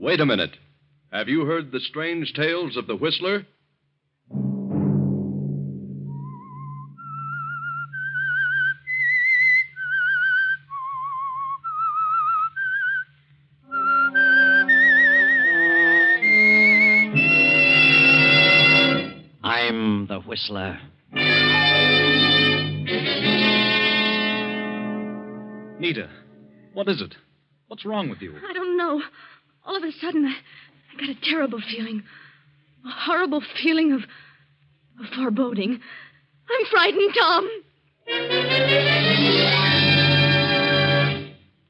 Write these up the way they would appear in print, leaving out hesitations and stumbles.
Wait a minute. Have you heard the strange tales of the Whistler? I'm the Whistler. Nita, what is it? What's wrong with you? I don't know. All of a sudden, I got a terrible feeling. A horrible feeling of foreboding. I'm frightened, Tom.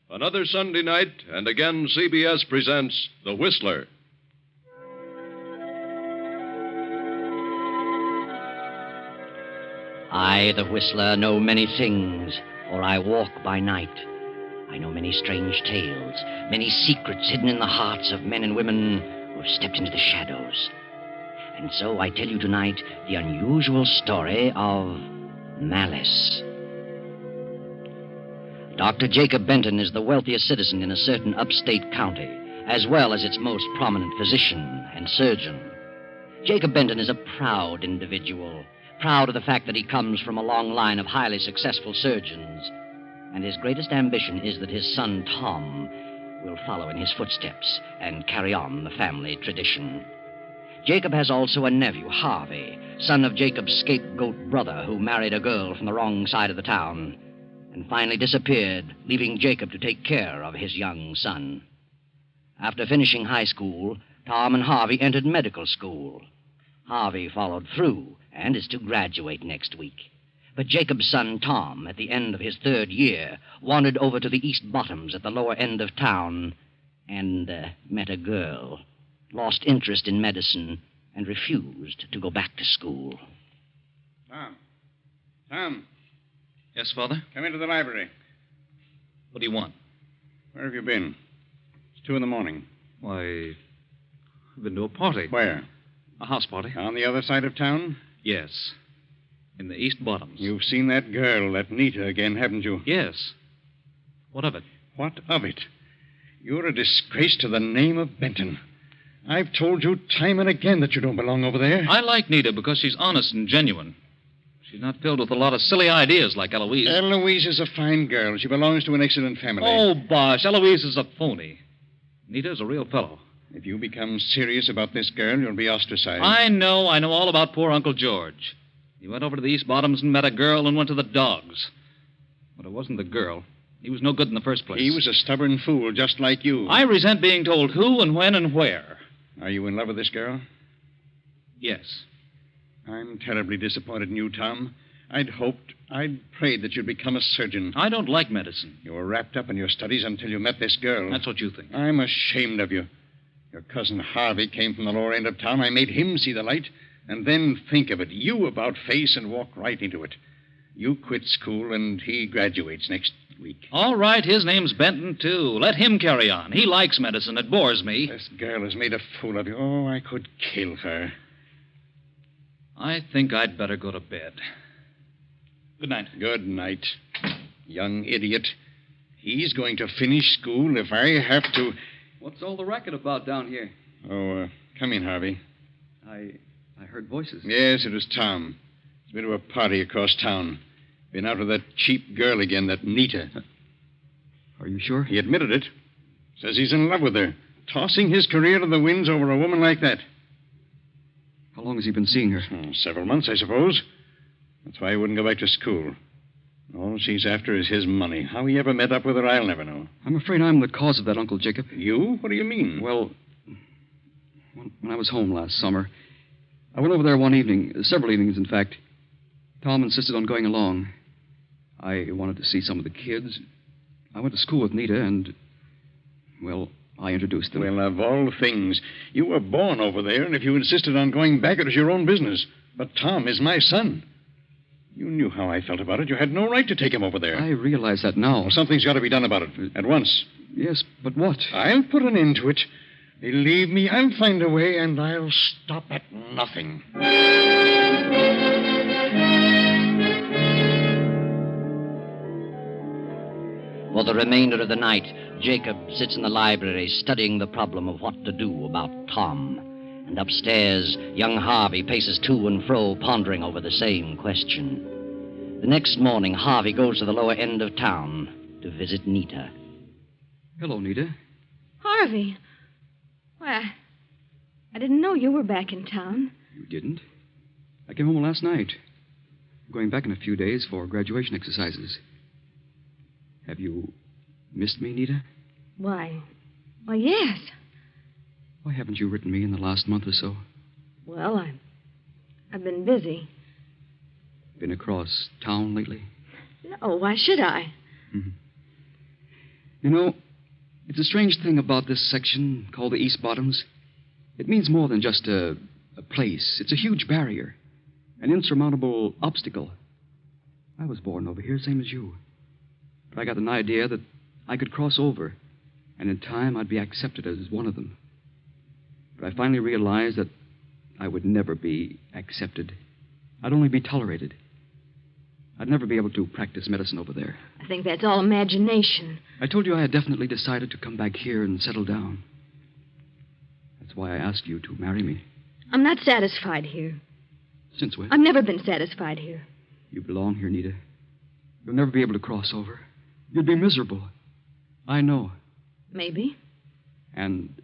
Another Sunday night, and again CBS presents The Whistler. I, the Whistler, know many things, for I walk by night. I know many strange tales, many secrets hidden in the hearts of men and women who have stepped into the shadows. And so I tell you tonight the unusual story of Malice. Dr. Jacob Benton is the wealthiest citizen in a certain upstate county, as well as its most prominent physician and surgeon. Jacob Benton is a proud individual, proud of the fact that he comes from a long line of highly successful surgeons. And his greatest ambition is that his son, Tom, will follow in his footsteps and carry on the family tradition. Jacob has also a nephew, Harvey, son of Jacob's scapegoat brother, who married a girl from the wrong side of the town and finally disappeared, leaving Jacob to take care of his young son. After finishing high school, Tom and Harvey entered medical school. Harvey followed through and is to graduate next week. But Jacob's son, Tom, at the end of his third year, wandered over to the East Bottoms at the lower end of town and met a girl, lost interest in medicine, and refused to go back to school. Tom. Yes, Father? Come into the library. What do you want? Where have you been? It's 2 a.m. Why, I've been to a party. Where? A house party. On the other side of town? Yes. In the East Bottoms. You've seen that girl, that Nita, again, haven't you? Yes. What of it? What of it? You're a disgrace to the name of Benton. I've told you time and again that you don't belong over there. I like Nita because she's honest and genuine. She's not filled with a lot of silly ideas like Eloise. Eloise is a fine girl. She belongs to an excellent family. Oh, bosh. Eloise is a phony. Nita's a real fellow. If you become serious about this girl, you'll be ostracized. I know all about poor Uncle George. He went over to the East Bottoms and met a girl and went to the dogs. But it wasn't the girl. He was no good in the first place. He was a stubborn fool, just like you. I resent being told who and when and where. Are you in love with this girl? Yes. I'm terribly disappointed in you, Tom. I'd prayed that you'd become a surgeon. I don't like medicine. You were wrapped up in your studies until you met this girl. That's what you think. I'm ashamed of you. Your cousin Harvey came from the lower end of town. I made him see the light. And then think of it. You about face and walk right into it. You quit school and he graduates next week. All right, his name's Benton, too. Let him carry on. He likes medicine. It bores me. This girl has made a fool of you. Oh, I could kill her. I think I'd better go to bed. Good night. Good night, young idiot. He's going to finish school if I have to... What's all the racket about down here? Oh, come in, Harvey. I heard voices. Yes, it was Tom. He's been to a party across town. Been out with that cheap girl again, that Nita. Are you sure? He admitted it. Says he's in love with her. Tossing his career to the winds over a woman like that. How long has he been seeing her? Several months, I suppose. That's why he wouldn't go back to school. All she's after is his money. How he ever met up with her, I'll never know. I'm afraid I'm the cause of that, Uncle Jacob. You? What do you mean? Well, when I was home last summer, I went over there one evening, several evenings, in fact. Tom insisted on going along. I wanted to see some of the kids. I went to school with Nita, and, well, I introduced them. Well, of all things, you were born over there, and if you insisted on going back, it was your own business. But Tom is my son. You knew how I felt about it. You had no right to take him over there. I realize that now. Well, something's got to be done about it, at once. Yes, but what? I'll put an end to it. Believe me, I'll find a way, and I'll stop at nothing. For the remainder of the night, Jacob sits in the library studying the problem of what to do about Tom. And upstairs, young Harvey paces to and fro, pondering over the same question. The next morning, Harvey goes to the lower end of town to visit Nita. Hello, Nita. Harvey. Why, I didn't know you were back in town. You didn't? I came home last night. I'm going back in a few days for graduation exercises. Have you missed me, Nita? Why, yes. Why haven't you written me in the last month or so? Well, I've been busy. Been across town lately? No, why should I? Mm-hmm. You know, it's a strange thing about this section called the East Bottoms. It means more than just a place. It's a huge barrier, an insurmountable obstacle. I was born over here, same as you. But I got an idea that I could cross over, and in time I'd be accepted as one of them. But I finally realized that I would never be accepted. I'd only be tolerated. I'd never be able to practice medicine over there. I think that's all imagination. I told you I had definitely decided to come back here and settle down. That's why I asked you to marry me. I'm not satisfied here. Since when? I've never been satisfied here. You belong here, Nita. You'll never be able to cross over. You'd be miserable. I know. Maybe. And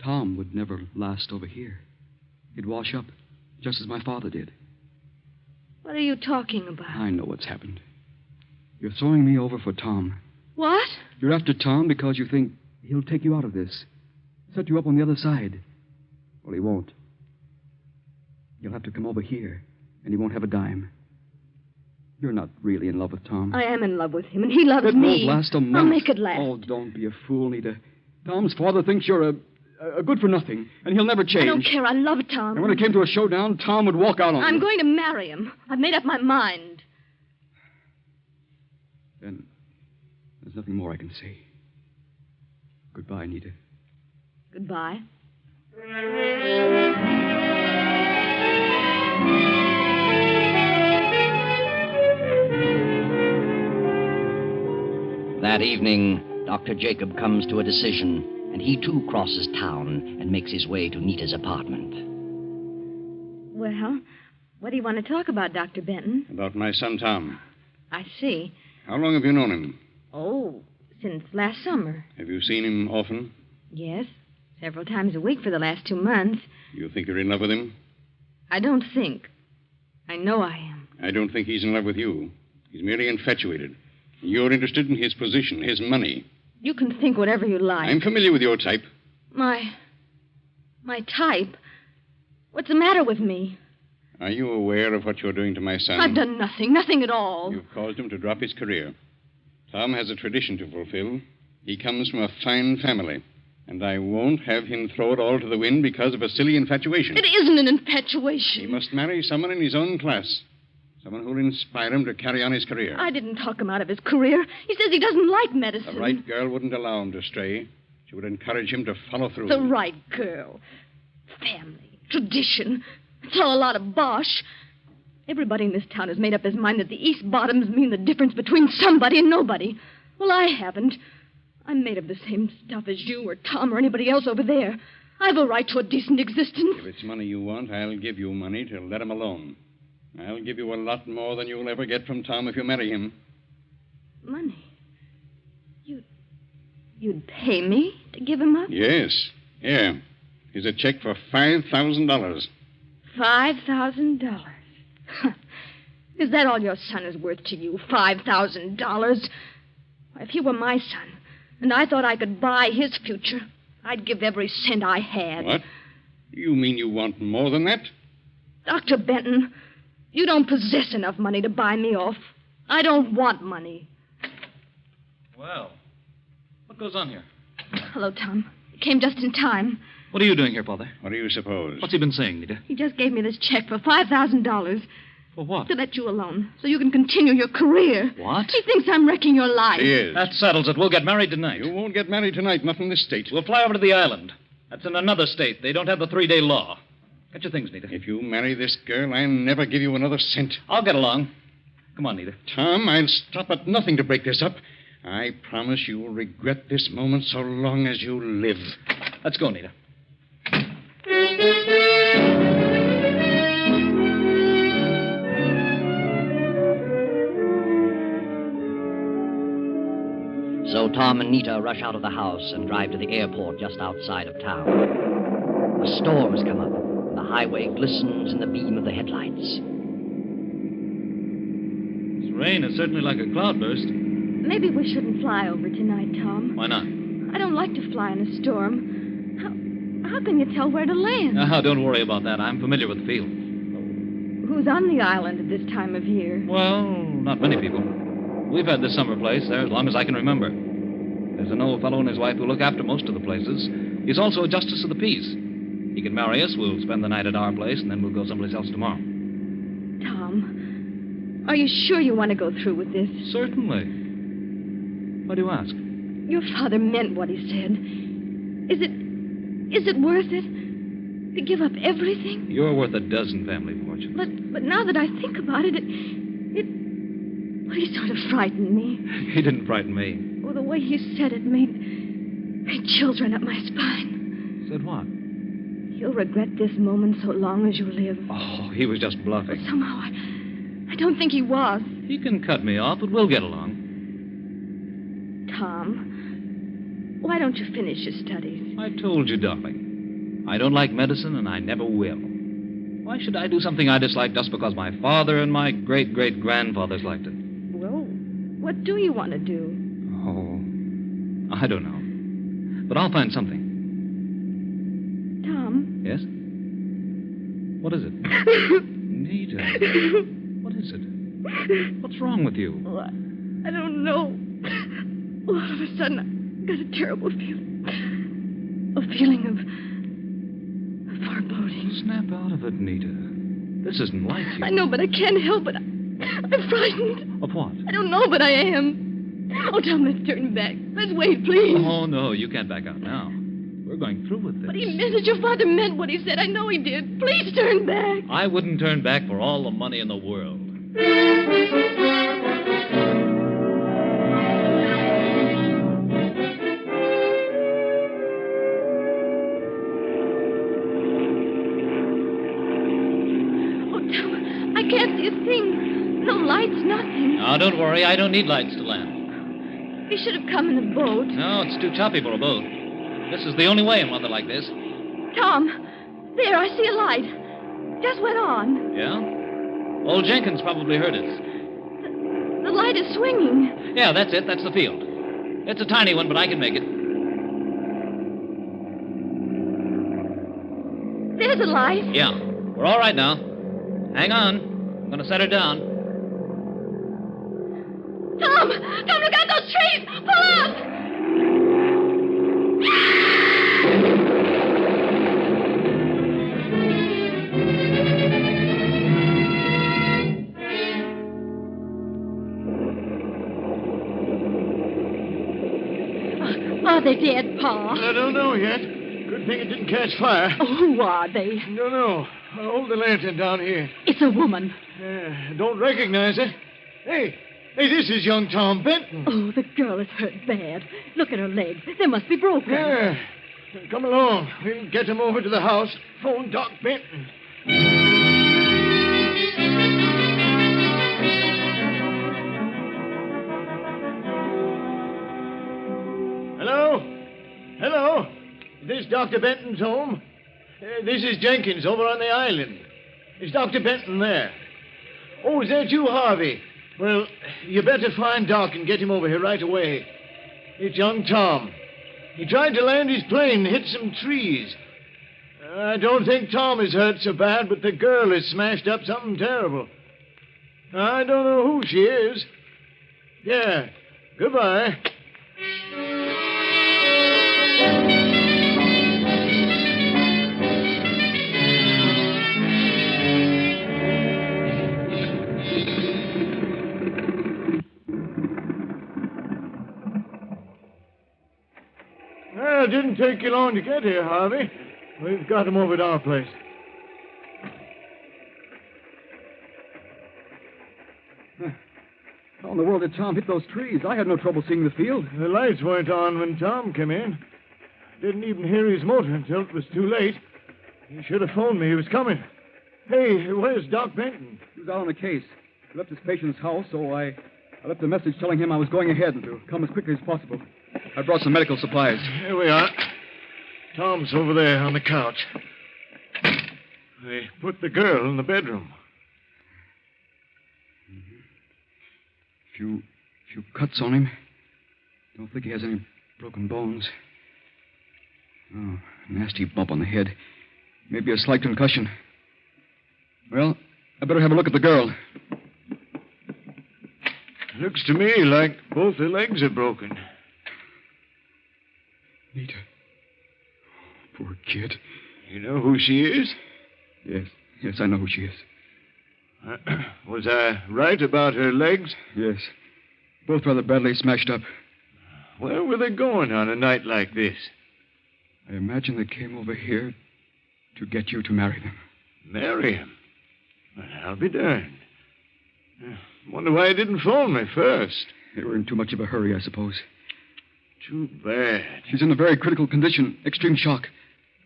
Tom would never last over here. He'd wash up, just as my father did. What are you talking about? I know what's happened. You're throwing me over for Tom. What? You're after Tom because you think he'll take you out of this. Set you up on the other side. Well, he won't. You'll have to come over here, and he won't have a dime. You're not really in love with Tom. I am in love with him, and he loves it me. It won't last a month. I'll make it last. Oh, don't be a fool, Nita. Tom's father thinks you're a good-for-nothing, and he'll never change. I don't care. I love Tom. And when it came to a showdown, Tom would walk out on you. I'm going to marry him. I've made up my mind. Then there's nothing more I can say. Goodbye, Nita. Goodbye. That evening, Dr. Jacob comes to a decision, and he too crosses town and makes his way to Nita's apartment. Well, what do you want to talk about, Dr. Benton? About my son, Tom. I see. How long have you known him? Oh, since last summer. Have you seen him often? Yes, several times a week for the last 2 months. You think you're in love with him? I don't think. I know I am. I don't think he's in love with you. He's merely infatuated. You're interested in his position, his money. You can think whatever you like. I'm familiar with your type. My type? What's the matter with me? Are you aware of what you're doing to my son? I've done nothing at all. You've caused him to drop his career. Tom has a tradition to fulfill. He comes from a fine family. And I won't have him throw it all to the wind because of a silly infatuation. It isn't an infatuation. He must marry someone in his own class. Someone who'll inspire him to carry on his career. I didn't talk him out of his career. He says he doesn't like medicine. The right girl wouldn't allow him to stray. She would encourage him to follow through. The right girl. Family. Tradition. It's all a lot of bosh. Everybody in this town has made up his mind that the East Bottoms mean the difference between somebody and nobody. Well, I haven't. I'm made of the same stuff as you or Tom or anybody else over there. I've a right to a decent existence. If it's money you want, I'll give you money to let him alone. I'll give you a lot more than you'll ever get from Tom if you marry him. Money? You'd pay me to give him up? Yes. Here. Here's a check for $5,000. $5,000? Is that all your son is worth to you? $5,000? If he were my son, and I thought I could buy his future, I'd give every cent I had. What? You mean you want more than that? Dr. Benton, you don't possess enough money to buy me off. I don't want money. Well, what goes on here? Hello, Tom. You came just in time. What are you doing here, Father? What do you suppose? What's he been saying, Nita? He just gave me this check for $5,000 For what? to let you alone so you can continue your career. What? He thinks I'm wrecking your life. He is. That settles it. We'll get married tonight. You won't get married tonight, not in this state. We'll fly over to the island. That's in another state. They don't have the 3-day law. Get your things, Nita. If you marry this girl, I'll never give you another cent. I'll get along. Come on, Nita. Tom, I'll stop at nothing to break this up. I promise you will regret this moment so long as you live. Let's go, Nita. So Tom and Nita rush out of the house and drive to the airport just outside of town. A storm has come up, and the highway glistens in the beam of the headlights. This rain is certainly like a cloudburst. Maybe we shouldn't fly over tonight, Tom. Why not? I don't like to fly in a storm. How can you tell where to land? Don't worry about that. I'm familiar with the field. Who's on the island at this time of year? Well, not many people. We've had this summer place there as long as I can remember. There's an old fellow and his wife who look after most of the places. He's also a justice of the peace. He can marry us, we'll spend the night at our place, and then we'll go someplace else tomorrow. Tom, are you sure you want to go through with this? Certainly. Why do you ask? Your father meant what he said. Is it worth it? To give up everything? You're worth a dozen family fortunes. But now that I think about it, well, he sort of frightened me. He didn't frighten me. Oh, the way he said it made chills run up my spine. Said what? You'll regret this moment so long as you live. Oh, he was just bluffing. But somehow I don't think he was. He can cut me off, but we'll get along. Tom, why don't you finish your studies? I told you, darling. I don't like medicine, and I never will. Why should I do something I dislike just because my father and my great-great-grandfathers liked it? Well, what do you want to do? Oh, I don't know. But I'll find something. Tom? Yes? What is it? Nita. What is it? What's wrong with you? Oh, I don't know. All of a sudden, I got a terrible feeling. A feeling of foreboding. Snap out of it, Nita. This isn't like you. I know, but I can't help it. I'm frightened. Of what? I don't know, but I am. Oh, Tom, let's turn back. Let's wait, please. Oh, no, you can't back out now. We're going through with this. But he meant it. Your father meant what he said. I know he did. Please turn back. I wouldn't turn back for all the money in the world. Oh, Tom, I can't see a thing. No lights, nothing. Now, don't worry. I don't need lights to land. He should have come in the boat. No, it's too choppy for a boat. This is the only way in weather like this. Tom, there, I see a light. Just went on. Yeah? Old Jenkins probably heard us. The light is swinging. Yeah, that's it. That's the field. It's a tiny one, but I can make it. There's a light. Yeah. We're all right now. Hang on. I'm going to set her down. Tom, look out those trees. Pull up. Are they dead, Pa? I don't know yet. Good thing it didn't catch fire. Oh, who are they? No. Hold the lantern down here. It's a woman. Don't recognize it. Hey, this is young Tom Benton. Oh, the girl is hurt bad. Look at her legs. They must be broken. Yeah. Come along. We'll get him over to the house. Phone Doc Benton. Hello? Is this Dr. Benton's home? This is Jenkins over on the island. Is Dr. Benton there? Oh, is that you, Harvey? Well, you better find Doc and get him over here right away. It's young Tom. He tried to land his plane and hit some trees. I don't think Tom is hurt so bad, but the girl has smashed up something terrible. I don't know who she is. Yeah. Goodbye. Well, it didn't take you long to get here, Harvey. We've got him over at our place. in the world did Tom hit those trees? I had no trouble seeing the field. The lights weren't on when Tom came in. Didn't even hear his motor until it was too late. He should have phoned me. He was coming. Hey, where's Doc Benton? He was out on a case. He left his patient's house, so I left a message telling him I was going ahead and to come as quickly as possible. I brought some medical supplies. Here we are. Tom's over there on the couch. They put the girl in the bedroom. Few cuts on him. Don't think he has any broken bones. Oh, nasty bump on the head. Maybe a slight concussion. Well, I better have a look at the girl. Looks to me like both her legs are broken. Rita. Poor kid. You know who she is? Yes, I know who she is. Was I right about her legs? Yes. Both rather badly smashed up. Where were they going on a night like this? I imagine they came over here to get you to marry them. Marry him? Well, I'll be darned. Wonder why he didn't phone me first. They were in too much of a hurry, I suppose. Too bad. She's in a very critical condition. Extreme shock.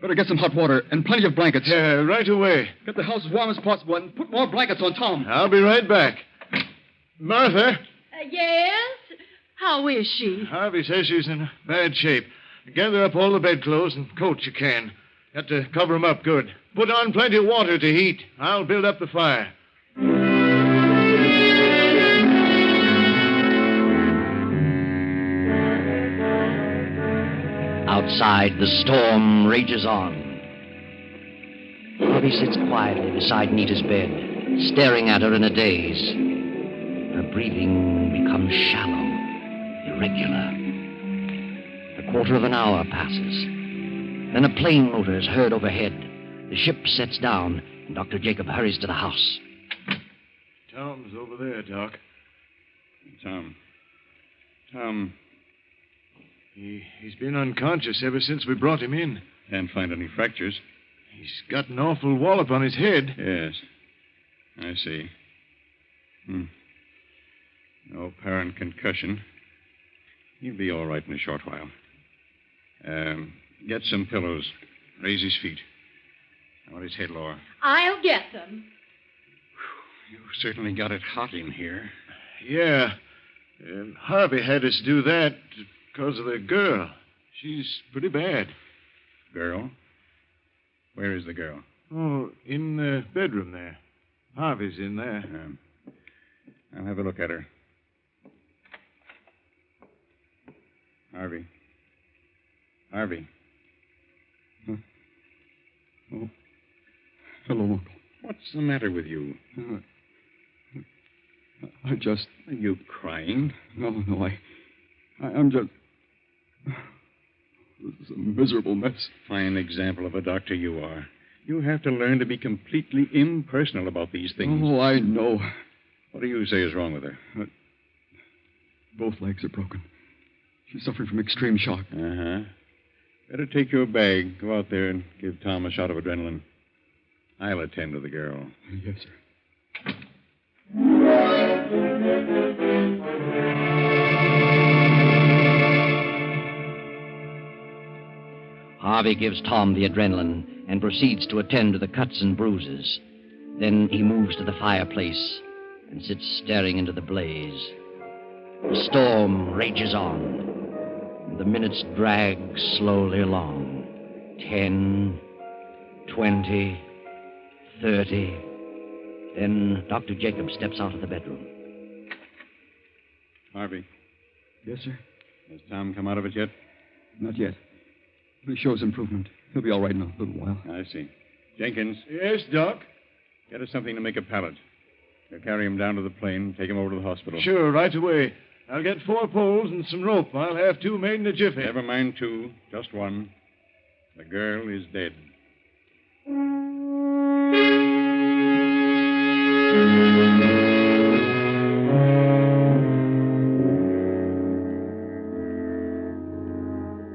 Better get some hot water and plenty of blankets. Yeah, right away. Get the house as warm as possible and put more blankets on Tom. I'll be right back. Martha? Yes? How is she? Harvey says she's in bad shape. Gather up all the bedclothes and coats you can. Got to cover 'em up good. Put on plenty of water to heat. I'll build up the fire. Outside, the storm rages on. Harvey sits quietly beside Nita's bed, staring at her in a daze. Her breathing becomes shallow, irregular. A quarter of an hour passes. Then a plane motor is heard overhead. The ship sets down, and Dr. Jacob hurries to the house. Tom's over there, Doc. Tom. He's been unconscious ever since we brought him in. Can't find any fractures. He's got an awful wallop on his head. Yes. I see. No apparent concussion. He'll be all right in a short while. Get some pillows. Raise his feet. I want his head lower. I'll get them. You certainly got it hot in here. Yeah. Harvey had us do that because of the girl. She's pretty bad. Girl? Where is the girl? Oh, in the bedroom there. Harvey's in there. I'll have a look at her. Harvey. Huh? Oh. Hello, Uncle. What's the matter with you? I just... Are you crying? No, I'm just... This is a miserable mess. Fine example of a doctor you are. You have to learn to be completely impersonal about these things. Oh, I know. What do you say is wrong with her? Both legs are broken. She's suffering from extreme shock. Uh-huh. Better take your bag, go out there, and give Tom a shot of adrenaline. I'll attend to the girl. Yes, sir. Harvey gives Tom the adrenaline and proceeds to attend to the cuts and bruises. Then he moves to the fireplace and sits staring into the blaze. The storm rages on, and the minutes drag slowly along. 10, 20, 30. Then Dr. Jacob steps out of the bedroom. Harvey, Yes, sir? has Tom come out of it yet? Not yet. But he shows improvement. He'll be all right in a little while. I see. Jenkins, Yes, Doc? get us something to make a pallet. We'll carry him down to the plane, take him over to the hospital. Sure, right away. I'll get 4 poles and some rope. I'll have 2 made in a jiffy. Never mind 2, just 1. The girl is dead.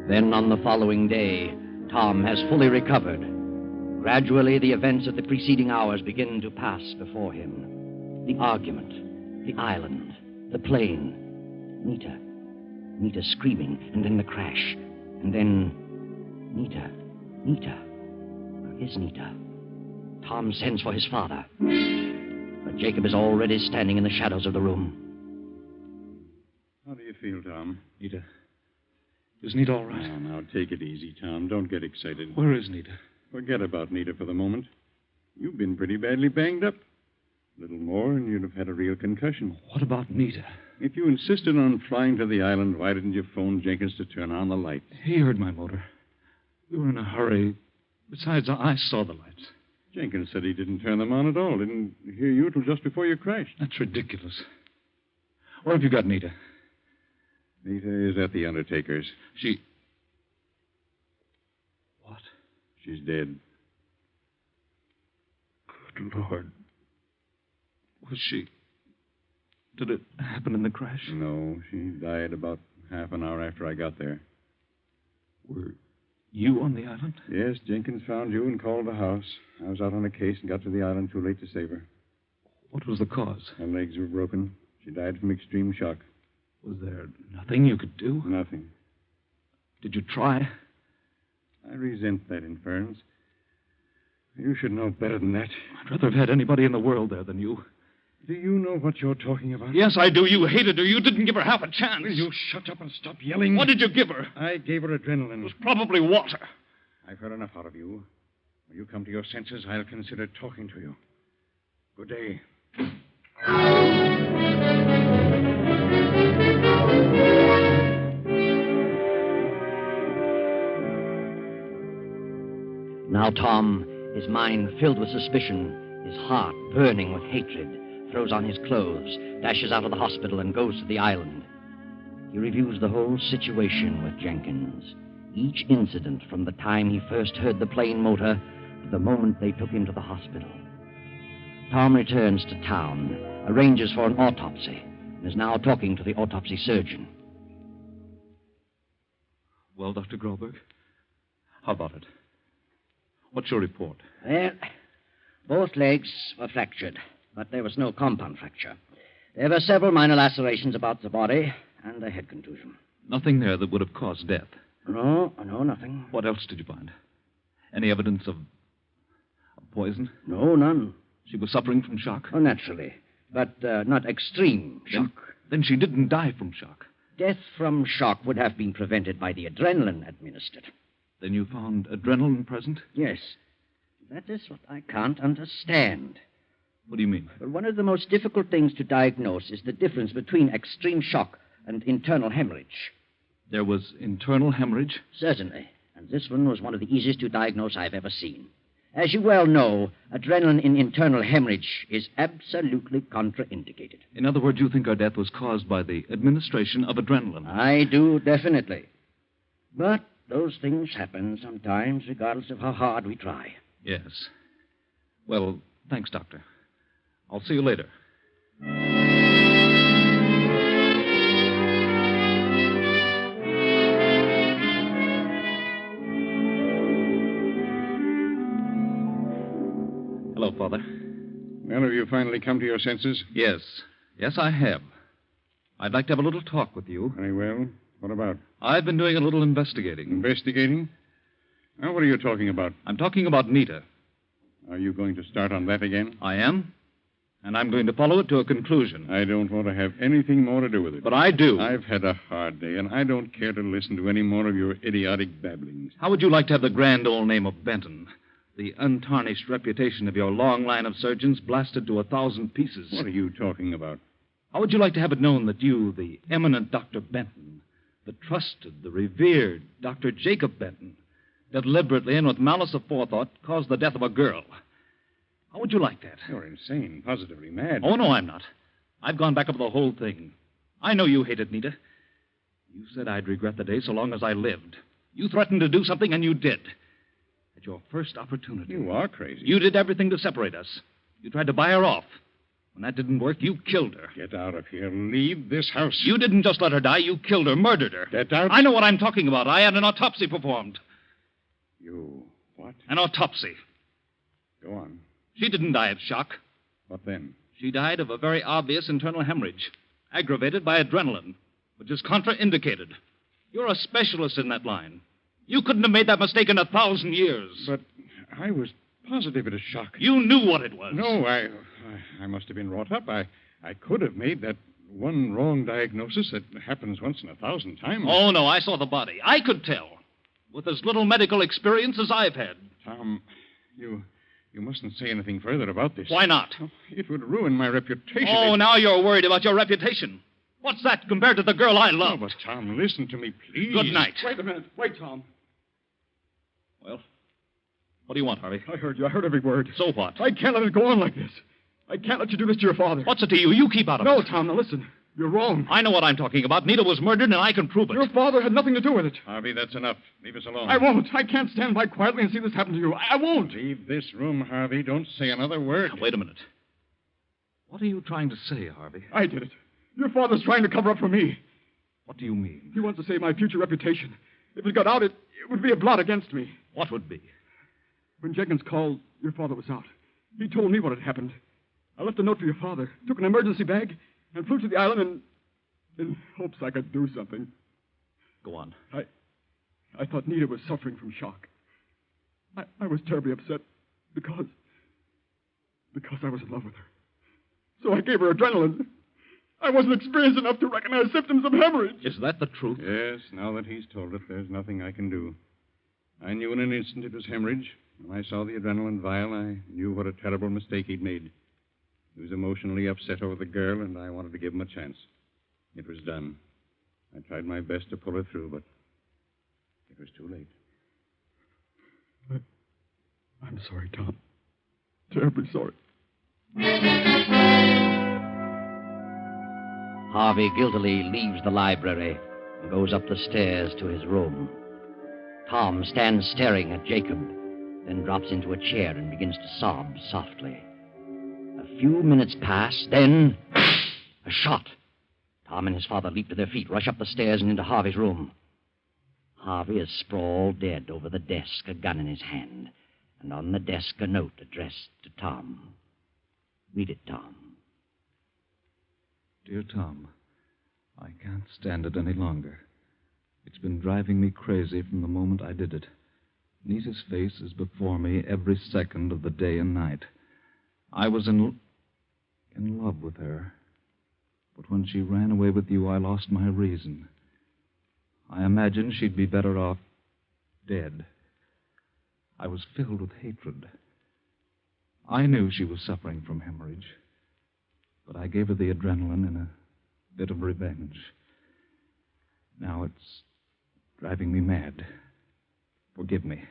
Then on the following day, Tom has fully recovered. Gradually, the events of the preceding hours begin to pass before him. The argument, the island, The plane. Nita. Nita screaming, and then the crash. And then... Nita. Where is Nita? Tom sends for his father. But Jacob is already standing in the shadows of the room. How do you feel, Tom? Nita. Is Nita all right? Now, take it easy, Tom. Don't get excited. Where is Nita? Forget about Nita for the moment. You've been pretty badly banged up. A little more, and you'd have had a real concussion. What about Nita? If you insisted on flying to the island, why didn't you phone Jenkins to turn on the lights? He heard my motor. We were in a hurry. Besides, I saw the lights. Jenkins said he didn't turn them on at all. Didn't hear you till just before you crashed. That's ridiculous. Where have you got Nita? Nita is at the undertaker's. She... What? She's dead. Good Lord. Was she... Did it happen in the crash? No, she died about half an hour after I got there. Were you on the island? Yes, Jenkins found you and called the house. I was out on a case and got to the island too late to save her. What was the cause? Her legs were broken. She died from extreme shock. Was there nothing you could do? Nothing. Did you try? I resent that inference. You should know better than that. I'd rather have had anybody in the world there than you. Do you know what you're talking about? Yes, I do. You hated her. You didn't give her half a chance. Will you shut up and stop yelling? What did you give her? I gave her adrenaline. It was probably water. I've heard enough out of you. When you come to your senses, I'll consider talking to you. Good day. Now Tom, his mind filled with suspicion, his heart burning with hatred, throws on his clothes, dashes out of the hospital, and goes to the island. He reviews the whole situation with Jenkins. Each incident from the time he first heard the plane motor to the moment they took him to the hospital. Tom returns to town, arranges for an autopsy, and is now talking to the autopsy surgeon. Well, Dr. Groberg, how about it? What's your report? Well, both legs were fractured, but there was no compound fracture. There were several minor lacerations about the body and a head contusion. Nothing there that would have caused death? No, nothing. What else did you find? Any evidence of poison? No, none. She was suffering from shock? Oh, naturally, but not extreme shock. Then she didn't die from shock? Death from shock would have been prevented by the adrenaline administered. Then you found adrenaline present? Yes. That is what I can't understand. What do you mean? Well, one of the most difficult things to diagnose is the difference between extreme shock and internal hemorrhage. There was internal hemorrhage? Certainly. And this one was one of the easiest to diagnose I've ever seen. As you well know, adrenaline in internal hemorrhage is absolutely contraindicated. In other words, you think her death was caused by the administration of adrenaline? I do, definitely. But those things happen sometimes, regardless of how hard we try. Yes. Well, thanks, Doctor. I'll see you later. Hello, Father. Well, have you finally come to your senses? Yes. Yes, I have. I'd like to have a little talk with you. Very well. What about? I've been doing a little investigating. Investigating? Now, what are you talking about? I'm talking about Nita. Are you going to start on that again? I am. And I'm going to follow it to a conclusion. I don't want to have anything more to do with it. But I do. I've had a hard day, and I don't care to listen to any more of your idiotic babblings. How would you like to have the grand old name of Benton? The untarnished reputation of your long line of surgeons blasted to 1,000 pieces. What are you talking about? How would you like to have it known that you, the eminent Dr. Benton, the trusted, the revered Dr. Jacob Benton, deliberately and with malice aforethought, caused the death of a girl? How would you like that? You're insane, positively mad. Oh, no, I'm not. I've gone back over the whole thing. I know you hated Nita. You said I'd regret the day so long as I lived. You threatened to do something, and you did. At your first opportunity. You are crazy. You did everything to separate us. You tried to buy her off. When that didn't work, you killed her. Get out of here. Leave this house. You didn't just let her die. You killed her, murdered her. Get out. I know what I'm talking about. I had an autopsy performed. You what? An autopsy. Go on. She didn't die of shock. What then? She died of a very obvious internal hemorrhage. aggravated by adrenaline, which is contraindicated. You're a specialist in that line. You couldn't have made that mistake in 1,000 years. But I was positive it was shock. You knew what it was. No, I must have been wrought up. I could have made that one wrong diagnosis that happens once in 1,000 times. Oh, no, I saw the body. I could tell. With as little medical experience as I've had. Tom, you mustn't say anything further about this. Why not? Oh, it would ruin my reputation. Oh, now you're worried about your reputation. What's that compared to the girl I love? Oh, but Tom, listen to me, please. Good night. Wait a minute. Wait, Tom. Well, what do you want, Harvey? I heard you. I heard every word. So what? I can't let it go on like this. I can't let you do this to your father. What's it to you? You keep out of it. No, Tom, now listen. You're wrong. I know what I'm talking about. Nita was murdered, and I can prove it. Your father had nothing to do with it. Harvey, that's enough. Leave us alone. I won't. I can't stand by quietly and see this happen to you. I won't. Leave this room, Harvey. Don't say another word. Now, wait a minute. What are you trying to say, Harvey? I did it. Your father's trying to cover up for me. What do you mean? He wants to save my future reputation. If it got out, it would be a blot against me. What would be? When Jenkins called, your father was out. He told me what had happened. I left a note for your father, took an emergency bag, and flew to the island in hopes I could do something. Go on. I thought Nita was suffering from shock. I was terribly upset because I was in love with her. So I gave her adrenaline. I wasn't experienced enough to recognize symptoms of hemorrhage. Is that the truth? Yes, now that he's told it, there's nothing I can do. I knew in an instant it was hemorrhage. When I saw the adrenaline vial, I knew what a terrible mistake he'd made. He was emotionally upset over the girl, and I wanted to give him a chance. It was done. I tried my best to pull her through, but it was too late. I'm sorry, Tom. Terribly sorry. Harvey guiltily leaves the library and goes up the stairs to his room. Tom stands staring at Jacob, then drops into a chair and begins to sob softly. A few minutes pass, then a shot. Tom and his father leap to their feet, rush up the stairs and into Harvey's room. Harvey is sprawled dead over the desk, a gun in his hand, and on the desk a note addressed to Tom. Read it, Tom. Dear Tom, I can't stand it any longer. It's been driving me crazy from the moment I did it. Nita's face is before me every second of the day and night. I was in love with her. But when she ran away with you, I lost my reason. I imagined she'd be better off dead. I was filled with hatred. I knew she was suffering from hemorrhage, but I gave her the adrenaline in a bit of revenge. Now it's driving me mad. Forgive me.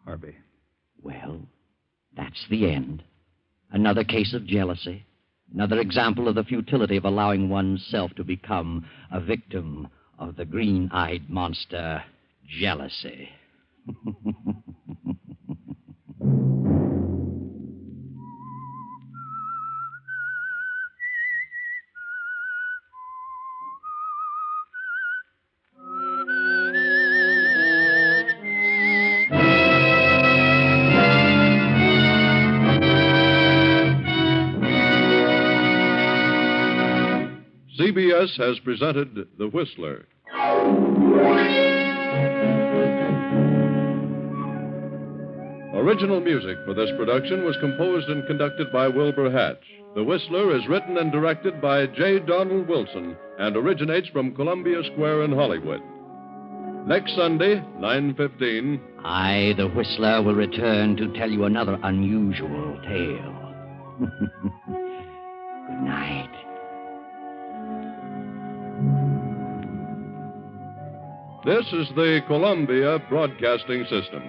Harvey. Well, that's the end. Another case of jealousy. Another example of the futility of allowing oneself to become a victim of the green-eyed monster, jealousy. CBS has presented The Whistler. Original music for this production was composed and conducted by Wilbur Hatch. The Whistler is written and directed by J. Donald Wilson and originates from Columbia Square in Hollywood. Next Sunday, 9:15. I, the Whistler, will return to tell you another unusual tale. Good night. This is the Columbia Broadcasting System.